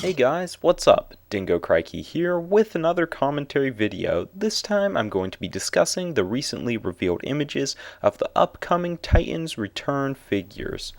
Hey guys, what's up? Dingo Crikey here with another commentary video. This time I'm going to be discussing the recently revealed images of the upcoming Titans Return figures.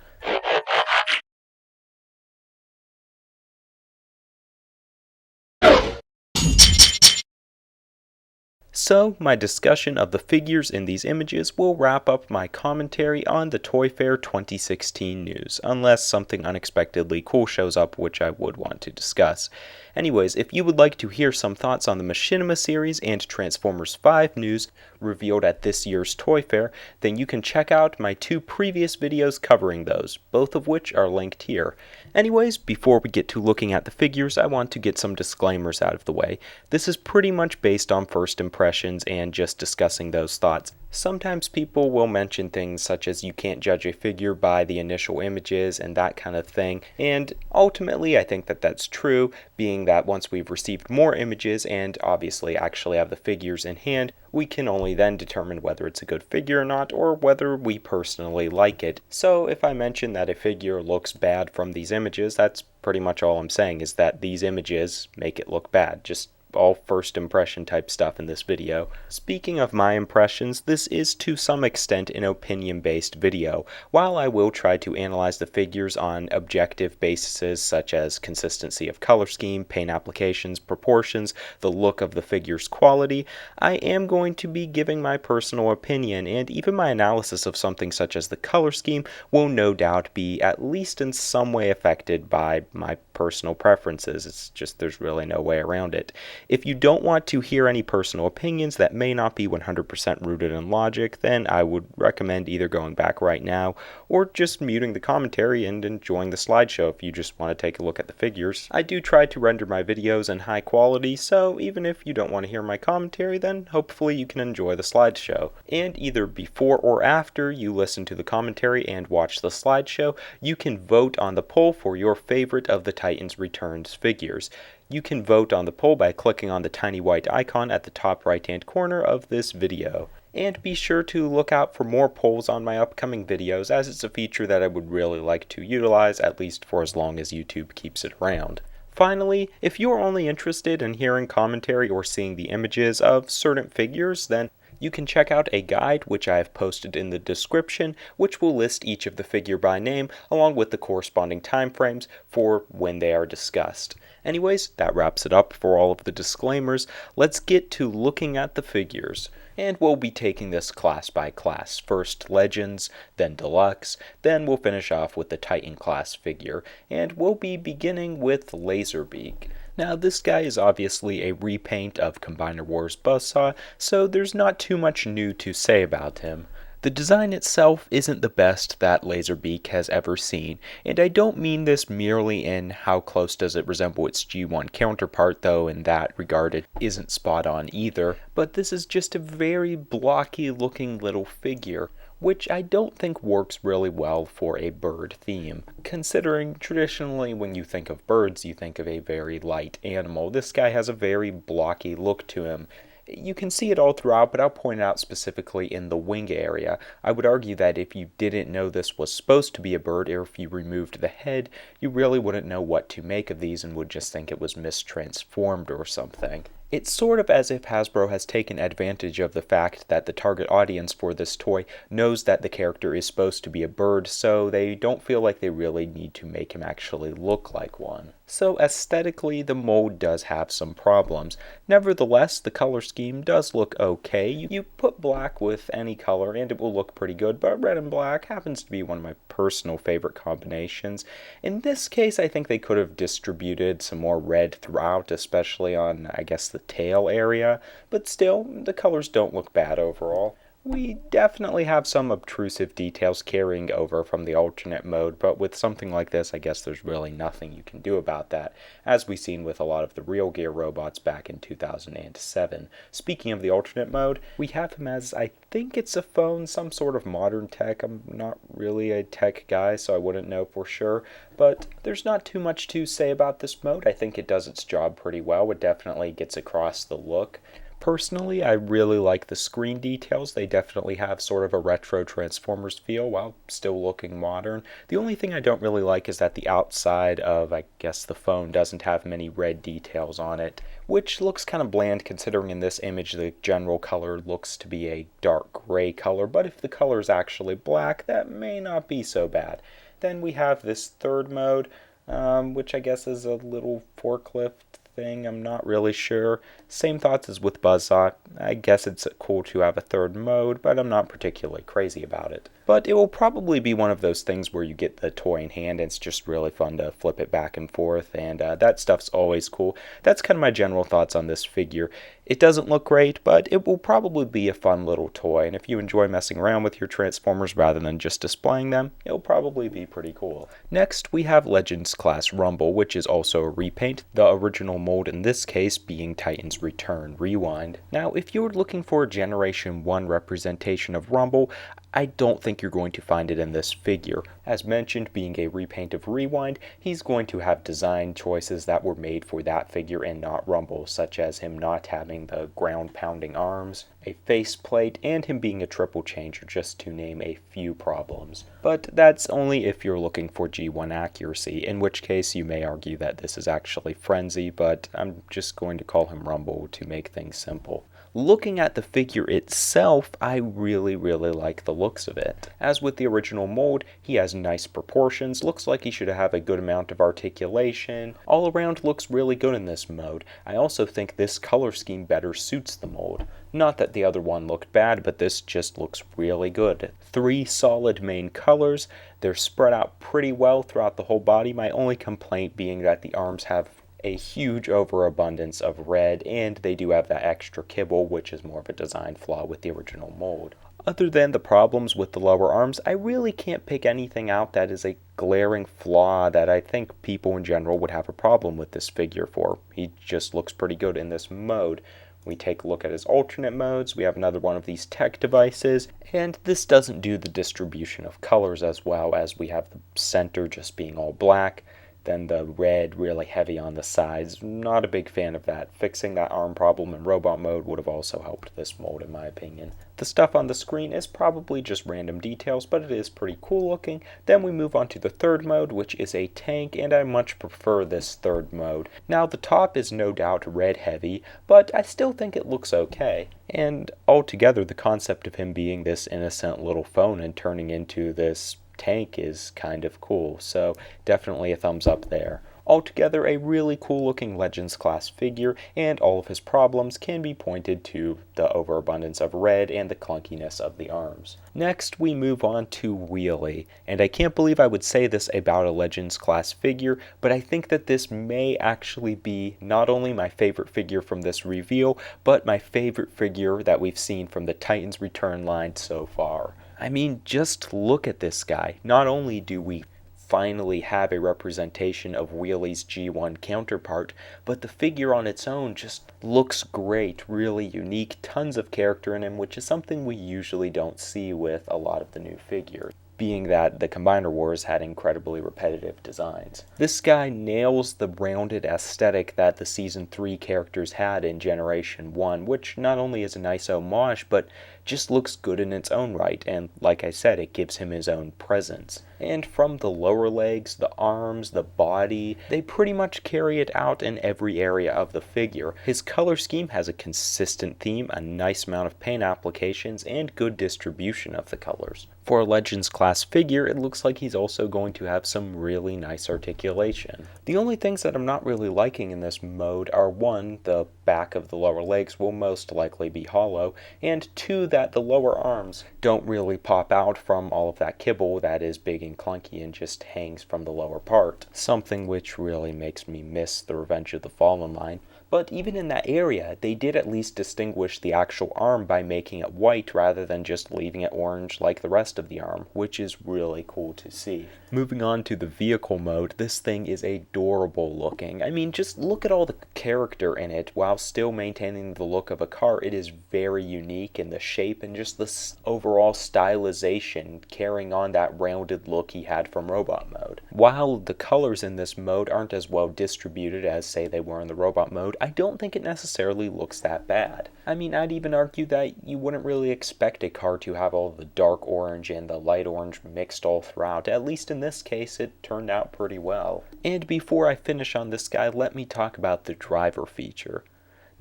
So, my discussion of the figures in these images will wrap up my commentary on the Toy Fair 2016 news, unless something unexpectedly cool shows up which I would want to discuss. Anyways, if you would like to hear some thoughts on the Machinima series and Transformers 5 news revealed at this year's Toy Fair, then you can check out my two previous videos covering those, both of which are linked here. Anyways, before we get to looking at the figures, I want to get some disclaimers out of the way. This is pretty much based on first impressions and just discussing those thoughts. Sometimes people will mention things such as you can't judge a figure by the initial images and that kind of thing, and ultimately I think that that's true, being that once we've received more images and obviously actually have the figures in hand, we can only then determine whether it's a good figure or not, or whether we personally like it. So if I mention that a figure looks bad from these images, that's pretty much all I'm saying, is that these images make it look bad. Just all first impression type stuff in this video. Speaking of my impressions, this is to some extent an opinion based video. While I will try to analyze the figures on objective bases such as consistency of color scheme, paint applications, proportions, the look of the figure's quality, I am going to be giving my personal opinion, and even my analysis of something such as the color scheme will no doubt be at least in some way affected by my personal preferences. It's just there's really no way around it. If you don't want to hear any personal opinions that may not be 100% rooted in logic, then I would recommend either going back right now or just muting the commentary and enjoying the slideshow if you just want to take a look at the figures. I do try to render my videos in high quality, so even if you don't want to hear my commentary, then hopefully you can enjoy the slideshow. And either before or after you listen to the commentary and watch the slideshow, you can vote on the poll for your favorite of the Titans Returns figures. You can vote on the poll by clicking on the tiny white icon at the top right hand corner of this video. And be sure to look out for more polls on my upcoming videos, as it's a feature that I would really like to utilize, at least for as long as YouTube keeps it around. Finally, if you are only interested in hearing commentary or seeing the images of certain figures, then you can check out a guide which I have posted in the description, which will list each of the figure by name along with the corresponding time frames for when they are discussed. Anyways, that wraps it up for all of the disclaimers. Let's get to looking at the figures. And we'll be taking this class by class. First Legends, then Deluxe, then we'll finish off with the Titan class figure, and we'll be beginning with Laserbeak. Now, this guy is obviously a repaint of Combiner Wars Buzzsaw, so there's not too much new to say about him. The design itself isn't the best that Laserbeak has ever seen, and I don't mean this merely in how close does it resemble its G1 counterpart, though in that regard it isn't spot on either, but this is just a very blocky looking little figure, which I don't think works really well for a bird theme. Considering traditionally when you think of birds, you think of a very light animal. This guy has a very blocky look to him. You can see it all throughout, but I'll point it out specifically in the wing area. I would argue that if you didn't know this was supposed to be a bird, or if you removed the head, you really wouldn't know what to make of these and would just think it was mistransformed or something. It's sort of as if Hasbro has taken advantage of the fact that the target audience for this toy knows that the character is supposed to be a bird, so they don't feel like they really need to make him actually look like one. So aesthetically, the mold does have some problems. Nevertheless, the color scheme does look okay. You put black with any color and it will look pretty good, but red and black happens to be one of my personal favorite combinations. In this case, I think they could have distributed some more red throughout, especially on, I guess, the tail area, but still, the colors don't look bad overall. We definitely have some obtrusive details carrying over from the alternate mode, but with something like this, I guess there's really nothing you can do about that, as we've seen with a lot of the Real Gear robots back in 2007. Speaking of the alternate mode, we have him as, I think it's a phone, some sort of modern tech. I'm not really a tech guy, so I wouldn't know for sure, but there's not too much to say about this mode. I think it does its job pretty well. It definitely gets across the look. Personally, I really like the screen details. They definitely have sort of a retro Transformers feel while still looking modern. The only thing I don't really like is that the outside of, I guess, the phone doesn't have many red details on it, which looks kind of bland considering in this image the general color looks to be a dark gray color, but if the color is actually black, that may not be so bad. Then we have this third mode, which I guess is a little forklift thing. I'm not really sure. Same thoughts as with Buzzsaw. I guess it's cool to have a third mode, but I'm not particularly crazy about it. But it will probably be one of those things where you get the toy in hand and it's just really fun to flip it back and forth, and that stuff's always cool. That's kind of my general thoughts on this figure. It doesn't look great, but it will probably be a fun little toy, and if you enjoy messing around with your Transformers rather than just displaying them, it'll probably be pretty cool. Next, we have Legends Class Rumble, which is also a repaint, the original mold in this case being Titan's Return Rewind. Now, if you're looking for a Generation 1 representation of Rumble, I don't think you're going to find it in this figure. As mentioned, being a repaint of Rewind, he's going to have design choices that were made for that figure and not Rumble, such as him not having the ground-pounding arms, a faceplate, and him being a triple changer, just to name a few problems. But that's only if you're looking for G1 accuracy, in which case you may argue that this is actually Frenzy, but I'm just going to call him Rumble to make things simple. Looking at the figure itself, I really like the looks of it. As with the original mold, he has nice proportions, looks like he should have a good amount of articulation. All around looks really good in this mode. I also think this color scheme better suits the mold. Not that the other one looked bad, but this just looks really good. 3 solid main colors, they're spread out pretty well throughout the whole body, my only complaint being that the arms have a huge overabundance of red, and they do have that extra kibble, which is more of a design flaw with the original mold. Other than the problems with the lower arms, I really can't pick anything out that is a glaring flaw that I think people in general would have a problem with this figure for. He just looks pretty good in this mode. We take a look at his alternate modes, we have another one of these tech devices, and this doesn't do the distribution of colors as well, as we have the center just being all black. Then the red really heavy on the sides. Not a big fan of that. Fixing that arm problem in robot mode would have also helped this mold in my opinion. The stuff on the screen is probably just random details, but it is pretty cool looking. Then we move on to the third mode, which is a tank, and I much prefer this third mode. Now the top is no doubt red heavy, but I still think it looks okay. And altogether the concept of him being this innocent little phone and turning into this tank is kind of cool, so definitely a thumbs up there. Altogether, a really cool looking Legends class figure, and all of his problems can be pointed to the overabundance of red and the clunkiness of the arms. Next, we move on to Wheelie, and I can't believe I would say this about a Legends class figure, but I think that this may actually be not only my favorite figure from this reveal, but my favorite figure that we've seen from the Titan's Return line so far. I mean, just look at this guy. Not only do we finally have a representation of Wheelie's G1 counterpart, but the figure on its own just looks great, really unique, tons of character in him, which is something we usually don't see with a lot of the new figures, being that the Combiner Wars had incredibly repetitive designs. This guy nails the rounded aesthetic that the Season 3 characters had in Generation 1, which not only is a nice homage, but just looks good in its own right, and like I said, it gives him his own presence. And from the lower legs, the arms, the body, they pretty much carry it out in every area of the figure. His color scheme has a consistent theme, a nice amount of paint applications, and good distribution of the colors. For a Legends class figure, it looks like he's also going to have some really nice articulation. The only things that I'm not really liking in this mode are 1, the back of the lower legs will most likely be hollow, and 2, that the lower arms don't really pop out from all of that kibble that is big and clunky and just hangs from the lower part, something which really makes me miss the Revenge of the Fallen line. But even in that area, they did at least distinguish the actual arm by making it white rather than just leaving it orange like the rest of the arm, which is really cool to see. Moving on to the vehicle mode, this thing is adorable looking. I mean, just look at all the character in it while still maintaining the look of a car. It is very unique in the shape and just the overall stylization, carrying on that rounded look look he had from robot mode. While the colors in this mode aren't as well distributed as, say, they were in the robot mode, I don't think it necessarily looks that bad. I mean, I'd even argue that you wouldn't really expect a car to have all the dark orange and the light orange mixed all throughout. At least in this case, it turned out pretty well. And before I finish on this guy, let me talk about the driver feature.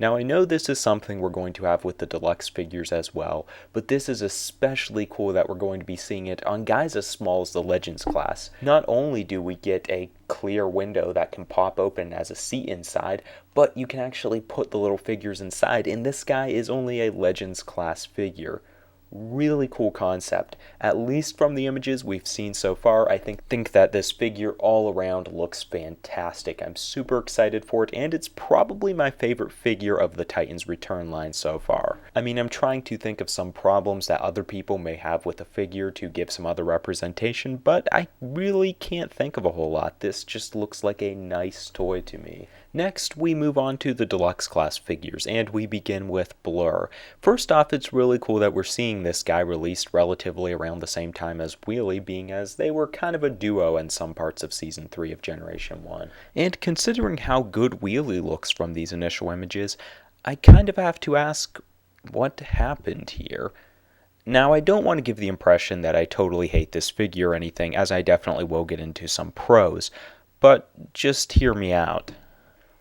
Now, I know this is something we're going to have with the deluxe figures as well, but this is especially cool that we're going to be seeing it on guys as small as the Legends class. Not only do we get a clear window that can pop open as a seat inside, but you can actually put the little figures inside, and this guy is only a Legends class figure. Really cool concept. At least from the images we've seen so far, I think that this figure all around looks fantastic. I'm super excited for it, and it's probably my favorite figure of the Titans Return line so far. I mean, I'm trying to think of some problems that other people may have with the figure to give some other representation, but I really can't think of a whole lot. This just looks like a nice toy to me. Next, we move on to the deluxe class figures, and we begin with Blurr. First off, it's really cool that we're seeing this guy released relatively around the same time as Wheelie, being as they were kind of a duo in some parts of Season 3 of Generation 1. And considering how good Wheelie looks from these initial images, I kind of have to ask, what happened here? Now, I don't want to give the impression that I totally hate this figure or anything, as I definitely will get into some pros, but just hear me out.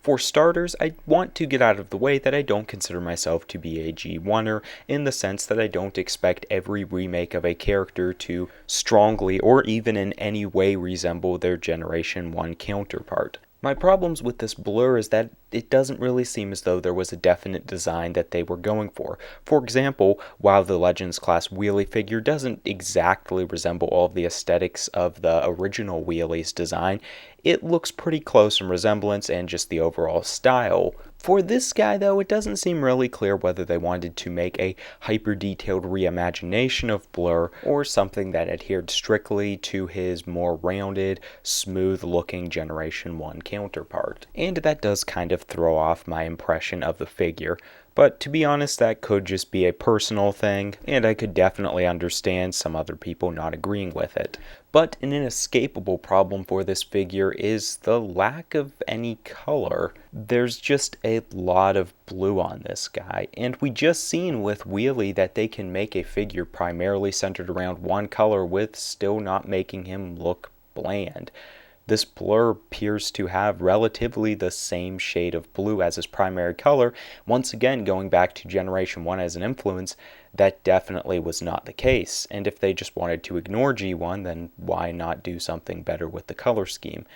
For starters, I want to get out of the way that I don't consider myself to be a G1er, in the sense that I don't expect every remake of a character to strongly or even in any way resemble their Generation 1 counterpart. My problems with this Blurr is that it doesn't really seem as though there was a definite design that they were going for. For example, while the Legends class Wheelie figure doesn't exactly resemble all of the aesthetics of the original Wheelie's design, it looks pretty close in resemblance and just the overall style. For this guy, though, it doesn't seem really clear whether they wanted to make a hyper-detailed reimagination of Blurr or something that adhered strictly to his more rounded, smooth-looking Generation 1 counterpart. And that does kind of throw off my impression of the figure. But to be honest, that could just be a personal thing, and I could definitely understand some other people not agreeing with it. But an inescapable problem for this figure is the lack of any color. There's just a lot of blue on this guy, and we just seen with Wheelie that they can make a figure primarily centered around one color with still not making him look bland. This Blurr appears to have relatively the same shade of blue as his primary color. Once again, going back to Generation 1 as an influence, that definitely was not the case. And if they just wanted to ignore G1, then why not do something better with the color scheme?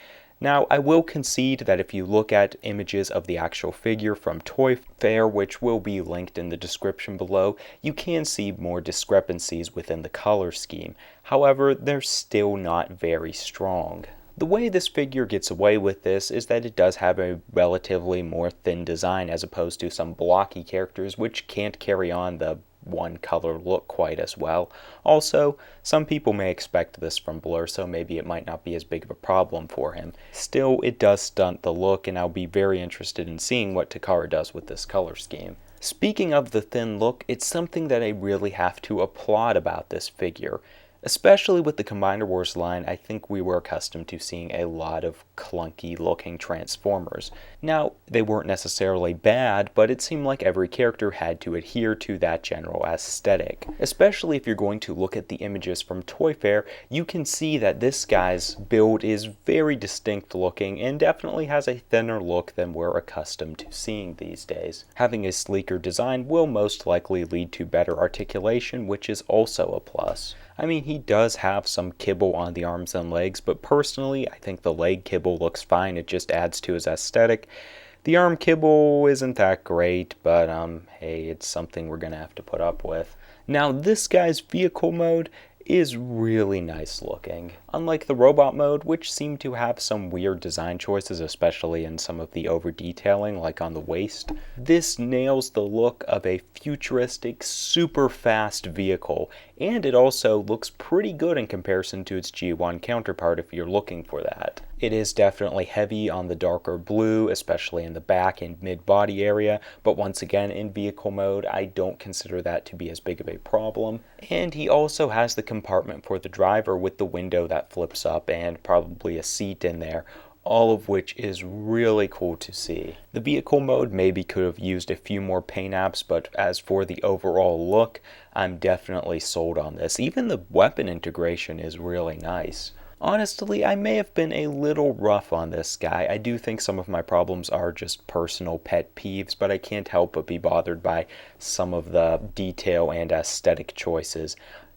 Now, I will concede that if you look at images of the actual figure from Toy Fair, which will be linked in the description below, you can see more discrepancies within the color scheme. However, they're still not very strong. The way this figure gets away with this is that it does have a relatively more thin design as opposed to some blocky characters which can't carry on the one color look quite as well. Also, some people may expect this from Blurr, so maybe it might not be as big of a problem for him. Still, it does stunt the look, and I'll be very interested in seeing what Takara does with this color scheme. Speaking of the thin look, it's something that I really have to applaud about this figure. Especially with the Combiner Wars line, I think we were accustomed to seeing a lot of clunky looking Transformers. Now, they weren't necessarily bad, but it seemed like every character had to adhere to that general aesthetic. Especially if you're going to look at the images from Toy Fair, you can see that this guy's build is very distinct looking and definitely has a thinner look than we're accustomed to seeing these days. Having a sleeker design will most likely lead to better articulation, which is also a plus. I mean, he does have some kibble on the arms and legs, but personally, I think the leg kibble looks fine. It just adds to his aesthetic. The arm kibble isn't that great, but hey, it's something we're gonna have to put up with. Now, this guy's vehicle mode is really nice looking. Unlike the robot mode, which seemed to have some weird design choices, especially in some of the over detailing like on the waist, this nails the look of a futuristic, super fast vehicle, and it also looks pretty good in comparison to its G1 counterpart if you're looking for that. It is definitely heavy on the darker blue, especially in the back and mid-body area, but once again, in vehicle mode, I don't consider that to be as big of a problem. And he also has the compartment for the driver with the window that flips up and probably a seat in there, all of which is really cool to see. The vehicle mode maybe could have used a few more paint apps, but as for the overall look, I'm definitely sold on this. Even the weapon integration is really nice. Honestly, I may have been a little rough on this guy. I do think some of my problems are just personal pet peeves, but I can't help but be bothered by some of the detail and aesthetic choices.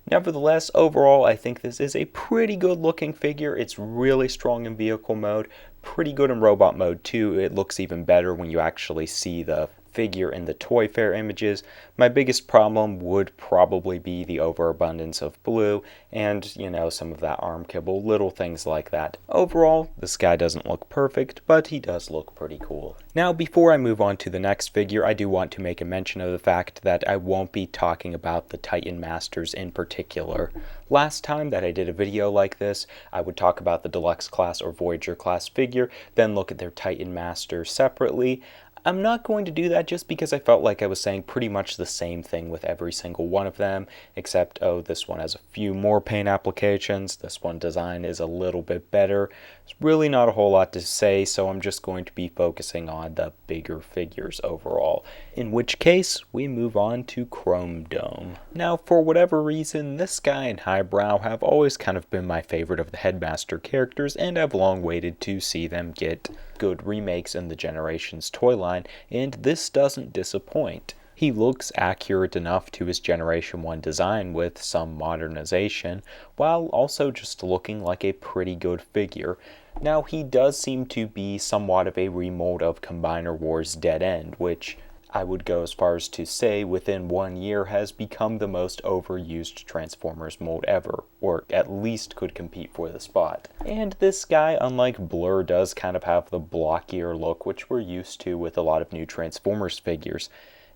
Nevertheless, overall, I think this is a pretty good looking figure. It's really strong in vehicle mode, pretty good in robot mode too. It looks even better when you actually see the figure in the Toy Fair images. My biggest problem would probably be the overabundance of blue and, some of that arm kibble, little things like that. Overall, this guy doesn't look perfect, but he does look pretty cool. Now, before I move on to the next figure, I do want to make a mention of the fact that I won't be talking about the Titan Masters in particular. Last time that I did a video like this, I would talk about the Deluxe class or Voyager class figure, then look at their Titan Masters separately. I'm not going to do that just because I felt like I was saying pretty much the same thing with every single one of them, except, this one has a few more paint applications, this one design is a little bit better. There's really not a whole lot to say, so I'm just going to be focusing on the bigger figures overall, in which case we move on to Chromedome. Now, for whatever reason, this guy and Highbrow have always kind of been my favorite of the Headmaster characters, and I've long waited to see them get good remakes in the Generations toy line, and this doesn't disappoint. He looks accurate enough to his Generation 1 design with some modernization, while also just looking like a pretty good figure. Now, he does seem to be somewhat of a remold of Combiner Wars Dead End, which I would go as far as to say within 1 year has become the most overused Transformers mold ever, or at least could compete for the spot. And this guy, unlike Blurr, does kind of have the blockier look which we're used to with a lot of new Transformers figures.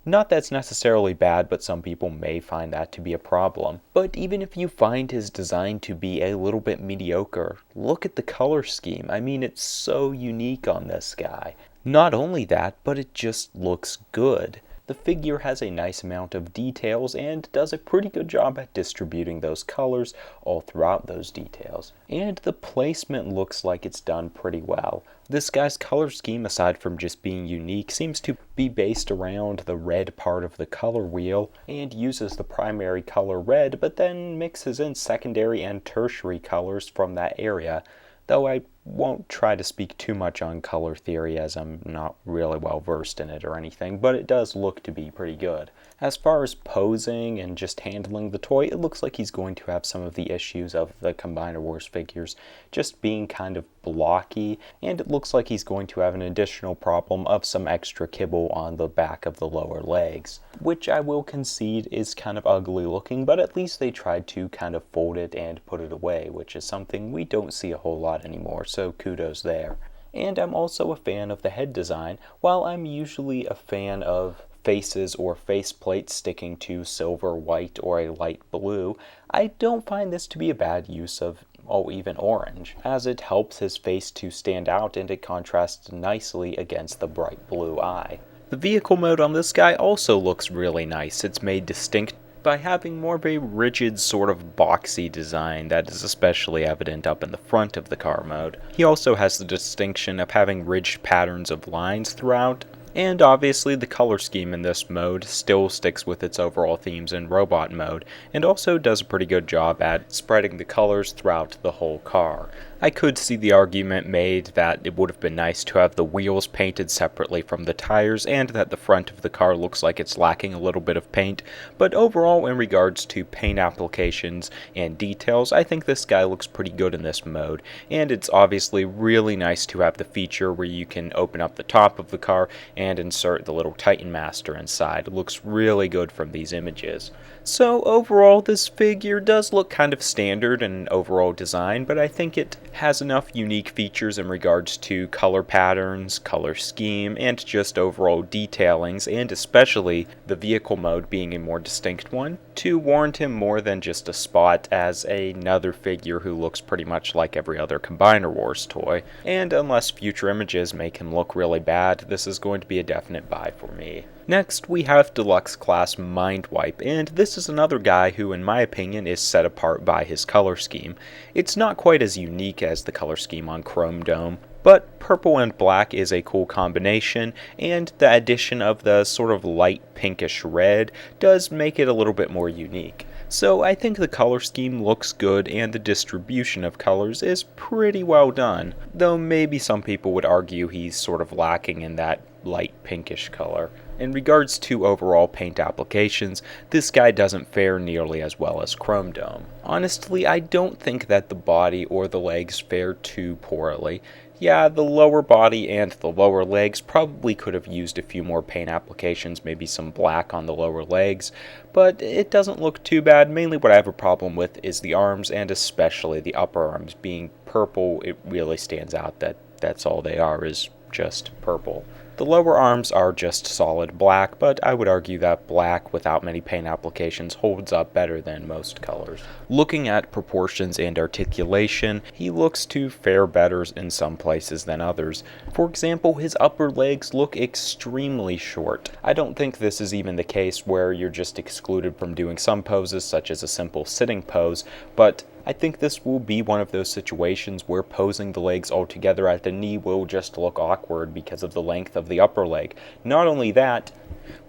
Not that's necessarily bad, but some people may find that to be a problem. But even if you find his design to be a little bit mediocre, look at the color scheme. I mean, it's so unique on this guy. Not only that, but it just looks good. The figure has a nice amount of details and does a pretty good job at distributing those colors all throughout those details. And the placement looks like it's done pretty well. This guy's color scheme, aside from just being unique, seems to be based around the red part of the color wheel and uses the primary color red, but then mixes in secondary and tertiary colors from that area. Though I won't try to speak too much on color theory as I'm not really well versed in it or anything, but it does look to be pretty good. As far as posing and just handling the toy, it looks like he's going to have some of the issues of the Combiner Wars figures, just being kind of blocky, and it looks like he's going to have an additional problem of some extra kibble on the back of the lower legs, which I will concede is kind of ugly looking, but at least they tried to kind of fold it and put it away, which is something we don't see a whole lot anymore, so kudos there. And I'm also a fan of the head design. While I'm usually a fan of faces or faceplates sticking to silver, white, or a light blue, I don't find this to be a bad use of even orange, as it helps his face to stand out and it contrasts nicely against the bright blue eye. The vehicle mode on this guy also looks really nice. It's made distinct by having more of a rigid sort of boxy design that is especially evident up in the front of the car mode. He also has the distinction of having ridged patterns of lines throughout, and obviously the color scheme in this mode still sticks with its overall themes in robot mode, and also does a pretty good job at spreading the colors throughout the whole car. I could see the argument made that it would have been nice to have the wheels painted separately from the tires and that the front of the car looks like it's lacking a little bit of paint, but overall in regards to paint applications and details, I think this guy looks pretty good in this mode, and it's obviously really nice to have the feature where you can open up the top of the car and insert the little Titan Master inside. It looks really good from these images. So overall, this figure does look kind of standard in overall design, but I think it has enough unique features in regards to color patterns, color scheme, and just overall detailings, and especially the vehicle mode being a more distinct one, to warrant him more than just a spot as another figure who looks pretty much like every other Combiner Wars toy. And unless future images make him look really bad, this is going to be a definite buy for me. Next, we have Deluxe Class Mindwipe, and this is another guy who, in my opinion, is set apart by his color scheme. It's not quite as unique as the color scheme on Chromedome, but purple and black is a cool combination, and the addition of the sort of light pinkish red does make it a little bit more unique. So I think the color scheme looks good and the distribution of colors is pretty well done, though maybe some people would argue he's sort of lacking in that light pinkish color. In regards to overall paint applications, this guy doesn't fare nearly as well as Chromedome. Honestly, I don't think that the body or the legs fare too poorly. Yeah, the lower body and the lower legs probably could have used a few more paint applications, maybe some black on the lower legs, but it doesn't look too bad. Mainly what I have a problem with is the arms, and especially the upper arms being purple. It really stands out that that's all they are, is just purple. The lower arms are just solid black, but I would argue that black without many paint applications holds up better than most colors. Looking at proportions and articulation, he looks to fare better in some places than others. For example, his upper legs look extremely short. I don't think this is even the case where you're just excluded from doing some poses, such as a simple sitting pose, but I think this will be one of those situations where posing the legs all together at the knee will just look awkward because of the length of the upper leg. Not only that,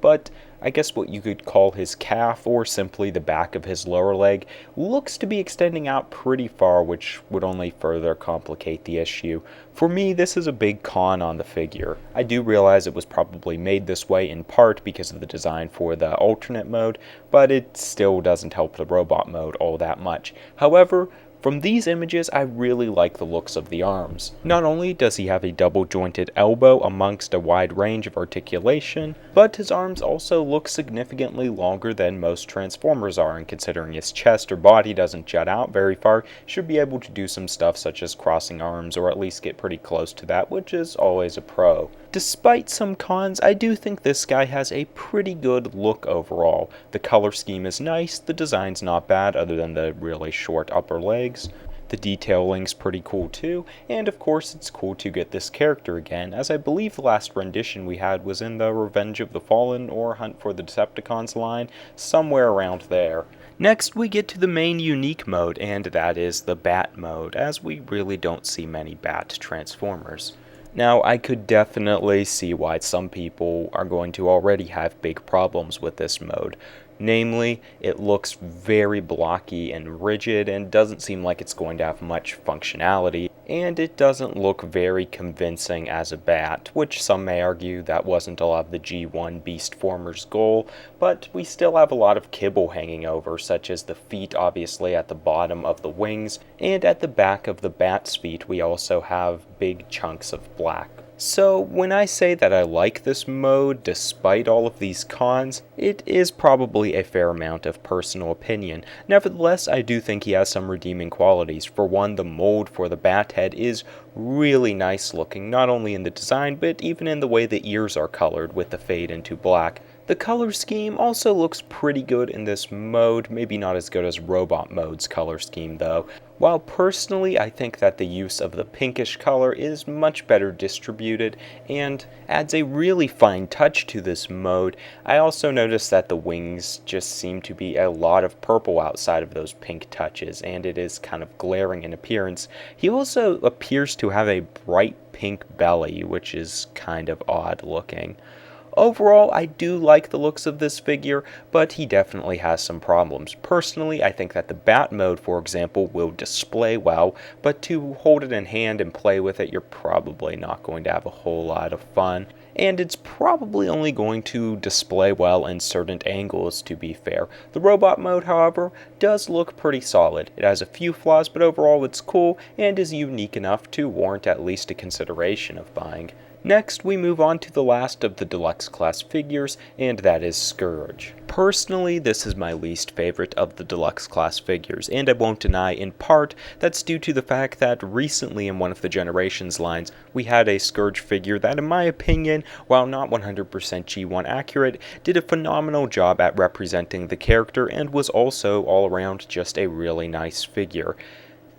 but I guess what you could call his calf, or simply the back of his lower leg, looks to be extending out pretty far, which would only further complicate the issue. For me, this is a big con on the figure. I do realize it was probably made this way in part because of the design for the alternate mode, but it still doesn't help the robot mode all that much. However, from these images, I really like the looks of the arms. Not only does he have a double jointed elbow amongst a wide range of articulation, but his arms also look significantly longer than most Transformers are, and considering his chest or body doesn't jut out very far, should be able to do some stuff such as crossing arms, or at least get pretty close to that, which is always a pro. Despite some cons, I do think this guy has a pretty good look overall. The color scheme is nice, the design's not bad other than the really short upper legs. The detailing's pretty cool too, and of course it's cool to get this character again, as I believe the last rendition we had was in the Revenge of the Fallen or Hunt for the Decepticons line, somewhere around there. Next we get to the main unique mode, and that is the Bat mode, as we really don't see many Bat Transformers. Now, I could definitely see why some people are going to already have big problems with this mode. Namely, it looks very blocky and rigid and doesn't seem like it's going to have much functionality, and it doesn't look very convincing as a bat, which some may argue that wasn't a lot of the G1 Beastformer's goal, but we still have a lot of kibble hanging over, such as the feet obviously at the bottom of the wings, and at the back of the bat's feet we also have big chunks of black. So when I say that I like this mode despite all of these cons, it is probably a fair amount of personal opinion. Nevertheless, I do think he has some redeeming qualities. For one, the mold for the bat head is really nice looking, not only in the design, but even in the way the ears are colored with the fade into black. The color scheme also looks pretty good in this mode, maybe not as good as Robot Mode's color scheme though. While personally I think that the use of the pinkish color is much better distributed and adds a really fine touch to this mode, I also noticed that the wings just seem to be a lot of purple outside of those pink touches, and it is kind of glaring in appearance. He also appears to have a bright pink belly, which is kind of odd looking. Overall, I do like the looks of this figure, but he definitely has some problems. Personally, I think that the Bat mode, for example, will display well, but to hold it in hand and play with it, you're probably not going to have a whole lot of fun. And it's probably only going to display well in certain angles, to be fair. The Robot mode, however, does look pretty solid. It has a few flaws, but overall it's cool and is unique enough to warrant at least a consideration of buying. Next, we move on to the last of the deluxe class figures, and that is Scourge. Personally, this is my least favorite of the deluxe class figures, and I won't deny in part that's due to the fact that recently in one of the Generations lines, we had a Scourge figure that in my opinion, while not 100% G1 accurate, did a phenomenal job at representing the character and was also all around just a really nice figure.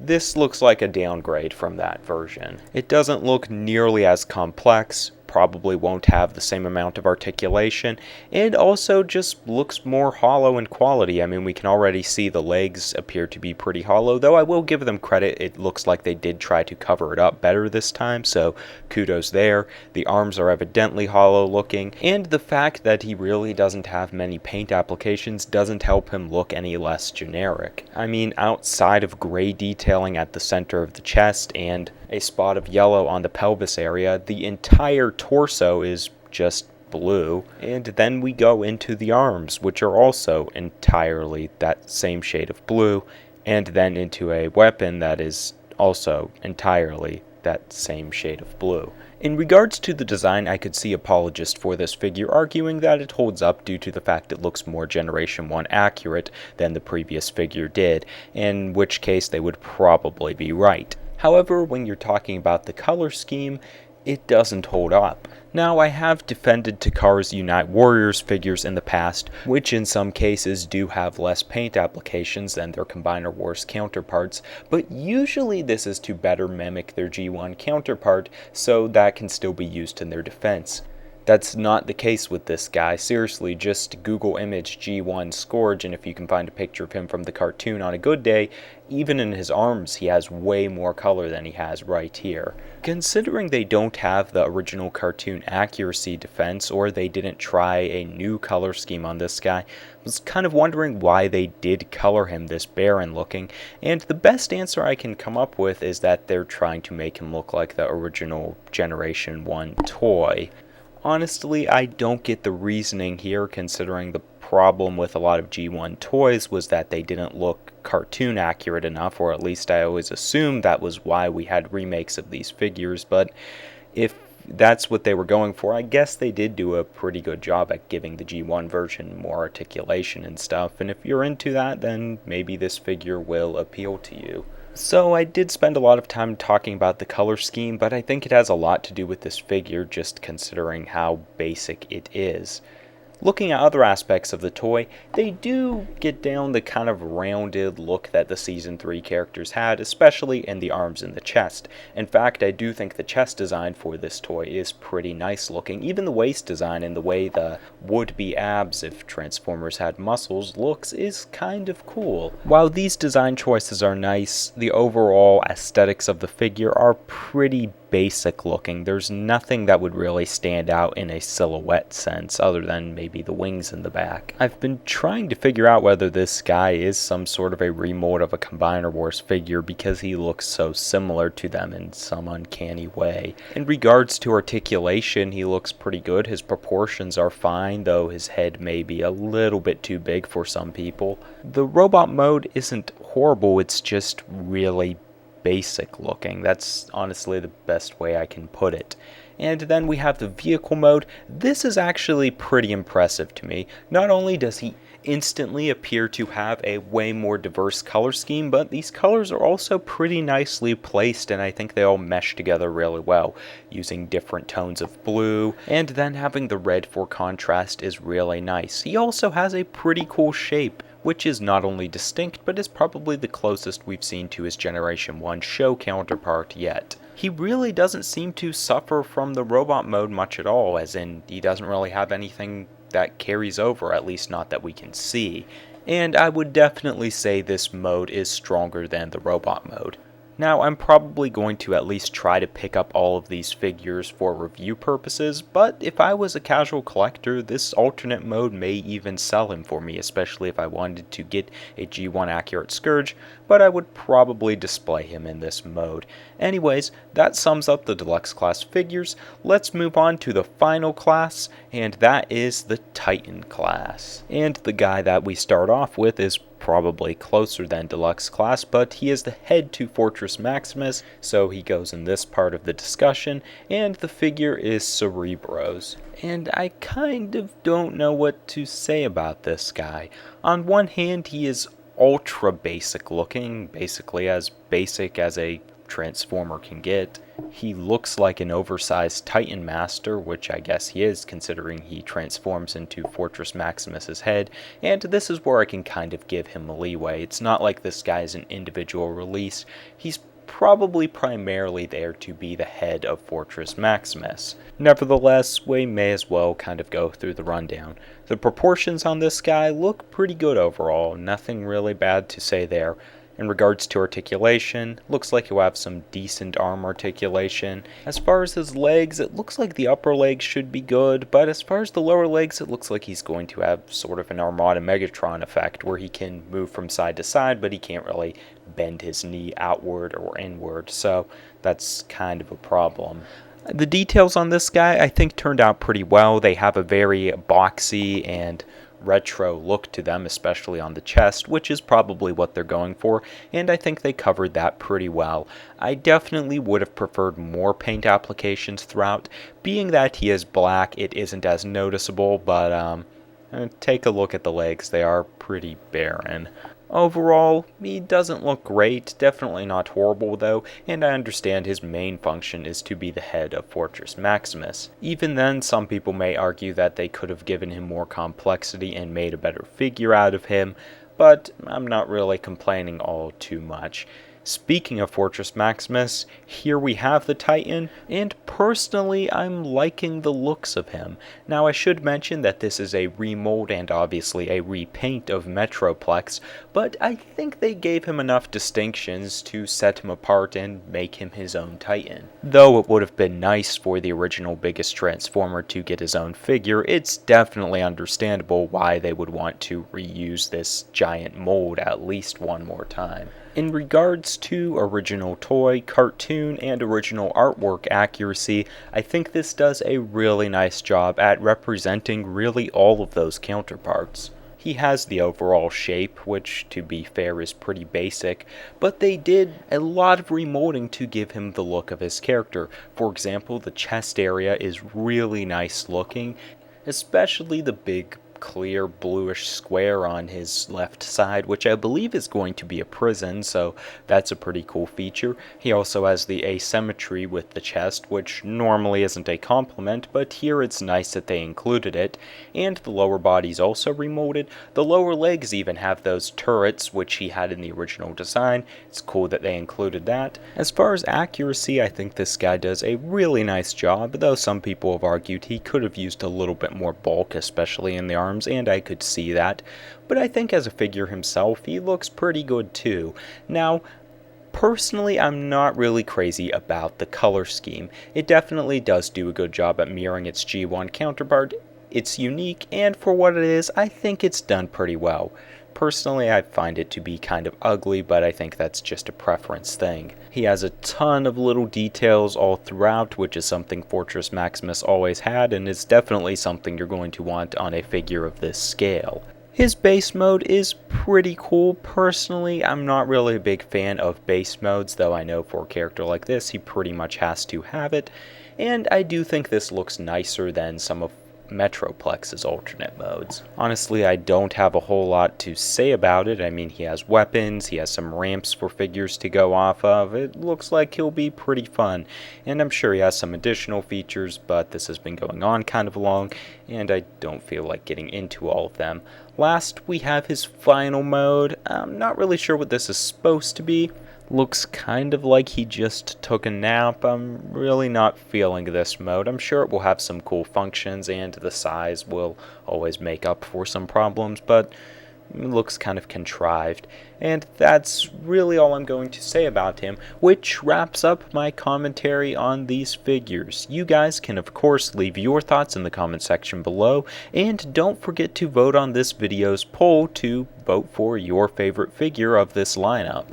This looks like a downgrade from that version. It doesn't look nearly as complex, probably won't have the same amount of articulation, and also just looks more hollow in quality. I mean, we can already see the legs appear to be pretty hollow, though I will give them credit, it looks like they did try to cover it up better this time, so kudos there. The arms are evidently hollow looking, and the fact that he really doesn't have many paint applications doesn't help him look any less generic. I mean, outside of gray detailing at the center of the chest and a spot of yellow on the pelvis area, the entire torso is just blue, and then we go into the arms, which are also entirely that same shade of blue, and then into a weapon that is also entirely that same shade of blue. In regards to the design, I could see apologists for this figure arguing that it holds up due to the fact it looks more Generation 1 accurate than the previous figure did, in which case they would probably be right. However, when you're talking about the color scheme, it doesn't hold up. Now, I have defended Takara's Unite Warriors figures in the past, which in some cases do have less paint applications than their Combiner Wars counterparts, but usually this is to better mimic their G1 counterpart, so that can still be used in their defense. That's not the case with this guy. Seriously, just Google image G1 Scourge, and if you can find a picture of him from the cartoon on a good day, even in his arms he has way more color than he has right here. Considering they don't have the original cartoon accuracy defense, or they didn't try a new color scheme on this guy, I was kind of wondering why they did color him this barren looking, and the best answer I can come up with is that they're trying to make him look like the original Generation 1 toy. Honestly, I don't get the reasoning here, considering the problem with a lot of G1 toys was that they didn't look cartoon accurate enough, or at least I always assumed that was why we had remakes of these figures, but if that's what they were going for, I guess they did do a pretty good job at giving the G1 version more articulation and stuff, and if you're into that, then maybe this figure will appeal to you. So I did spend a lot of time talking about the color scheme, but I think it has a lot to do with this figure, just considering how basic it is. Looking at other aspects of the toy, they do get down the kind of rounded look that the Season 3 characters had, especially in the arms and the chest. In fact, I do think the chest design for this toy is pretty nice looking. Even the waist design and the way the would-be abs, if Transformers had muscles, looks is kind of cool. While these design choices are nice, the overall aesthetics of the figure are pretty basic looking. There's nothing that would really stand out in a silhouette sense, other than maybe the wings in the back. I've been trying to figure out whether this guy is some sort of a remold of a Combiner Wars figure, because he looks so similar to them in some uncanny way. In regards to articulation, he looks pretty good. His proportions are fine, though his head may be a little bit too big for some people. The robot mode isn't horrible, it's just really basic looking. That's honestly the best way I can put it. And then we have the vehicle mode. This is actually pretty impressive to me. Not only does he instantly appear to have a way more diverse color scheme, but these colors are also pretty nicely placed, and I think they all mesh together really well, using different tones of blue, and then having the red for contrast is really nice. He also has a pretty cool shape, which is not only distinct, but is probably the closest we've seen to his Generation 1 show counterpart yet. He really doesn't seem to suffer from the robot mode much at all, as in, he doesn't really have anything that carries over, at least not that we can see. And I would definitely say this mode is stronger than the robot mode. Now, I'm probably going to at least try to pick up all of these figures for review purposes, but if I was a casual collector, this alternate mode may even sell him for me, especially if I wanted to get a G1 accurate Scourge, but I would probably display him in this mode. Anyways, that sums up the deluxe class figures. Let's move on to the final class, and that is the Titan class. And the guy that we start off with is probably closer than Deluxe Class, but he is the head to Fortress Maximus, so he goes in this part of the discussion, and the figure is Cerebros. And I kind of don't know what to say about this guy. On one hand, he is ultra basic looking, basically as basic as a Transformer can get. He looks like an oversized Titan Master, which I guess he is considering he transforms into Fortress Maximus's head, and this is where I can kind of give him a leeway. It's not like this guy is an individual release. He's probably primarily there to be the head of Fortress Maximus. Nevertheless, we may as well kind of go through the rundown. The proportions on this guy look pretty good overall, nothing really bad to say there. In regards to articulation, looks like he'll have some decent arm articulation. As far as his legs, it looks like the upper legs should be good, but as far as the lower legs, it looks like he's going to have sort of an Armada Megatron effect where he can move from side to side, but he can't really bend his knee outward or inward, so that's kind of a problem. The details on this guy I think turned out pretty well. They have a very boxy and retro look to them, especially on the chest, which is probably what they're going for, and I think they covered that pretty well. I definitely would have preferred more paint applications throughout. Being that he is black, it isn't as noticeable, but take a look at the legs. They are pretty barren. Overall, he doesn't look great, definitely not horrible though, and I understand his main function is to be the head of Fortress Maximus. Even then, some people may argue that they could have given him more complexity and made a better figure out of him, but I'm not really complaining all too much. Speaking of Fortress Maximus, here we have the Titan, and personally I'm liking the looks of him. Now I should mention that this is a remold and obviously a repaint of Metroplex, but I think they gave him enough distinctions to set him apart and make him his own Titan. Though it would have been nice for the original biggest Transformer to get his own figure, it's definitely understandable why they would want to reuse this giant mold at least one more time. In regards to original toy, cartoon, and original artwork accuracy, I think this does a really nice job at representing really all of those counterparts. He has the overall shape, which to be fair is pretty basic, but they did a lot of remolding to give him the look of his character. For example, the chest area is really nice looking, especially the big clear bluish square on his left side, which I believe is going to be a prison, so that's a pretty cool feature. He also has the asymmetry with the chest, which normally isn't a compliment, but here it's nice that they included it. And the lower body's also remolded. The lower legs even have those turrets, which he had in the original design. It's cool that they included that. As far as accuracy, I think this guy does a really nice job, though some people have argued he could have used a little bit more bulk, especially in the arm, and I could see that, but I think as a figure himself, he looks pretty good too. Now, personally, I'm not really crazy about the color scheme. It definitely does do a good job at mirroring its G1 counterpart. It's unique, and for what it is, I think it's done pretty well. Personally, I find it to be kind of ugly, but I think that's just a preference thing. He has a ton of little details all throughout, which is something Fortress Maximus always had, and is definitely something you're going to want on a figure of this scale. His base mode is pretty cool. Personally, I'm not really a big fan of base modes, though I know for a character like this, he pretty much has to have it, and I do think this looks nicer than some of Metroplex's alternate modes. Honestly, I don't have a whole lot to say about it. I mean, he has weapons, he has some ramps for figures to go off of. It looks like he'll be pretty fun, and I'm sure he has some additional features, but this has been going on kind of long, and I don't feel like getting into all of them. Last, we have his final mode. I'm not really sure what this is supposed to be. Looks kind of like he just took a nap. I'm really not feeling this mode. I'm sure it will have some cool functions and the size will always make up for some problems, but it looks kind of contrived. And that's really all I'm going to say about him, which wraps up my commentary on these figures. You guys can of course leave your thoughts in the comment section below, and don't forget to vote on this video's poll to vote for your favorite figure of this lineup.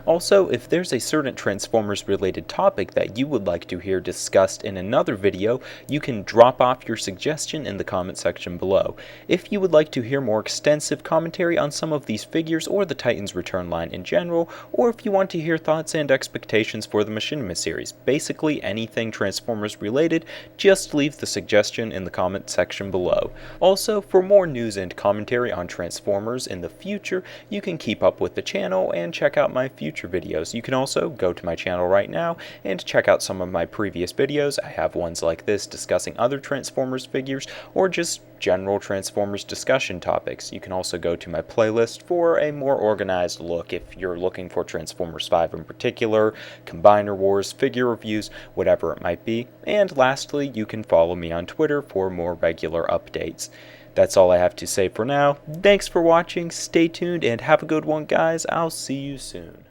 Also, if there's a certain Transformers related topic that you would like to hear discussed in another video, you can drop off your suggestion in the comment section below. If you would like to hear more extensive commentary on some of these figures or the Titans Return line in general, or if you want to hear thoughts and expectations for the Machinima series, basically anything Transformers related, just leave the suggestion in the comment section below. Also, for more news and commentary on Transformers in the future, you can keep up with the channel and check out my future videos. You can also go to my channel right now and check out some of my previous videos. I have ones like this discussing other Transformers figures or just general Transformers discussion topics. You can also go to my playlist for a more organized look if you're looking for Transformers 5 in particular, Combiner Wars, figure reviews, whatever it might be. And lastly, you can follow me on Twitter for more regular updates. That's all I have to say for now. Thanks for watching, stay tuned, and have a good one, guys. I'll see you soon.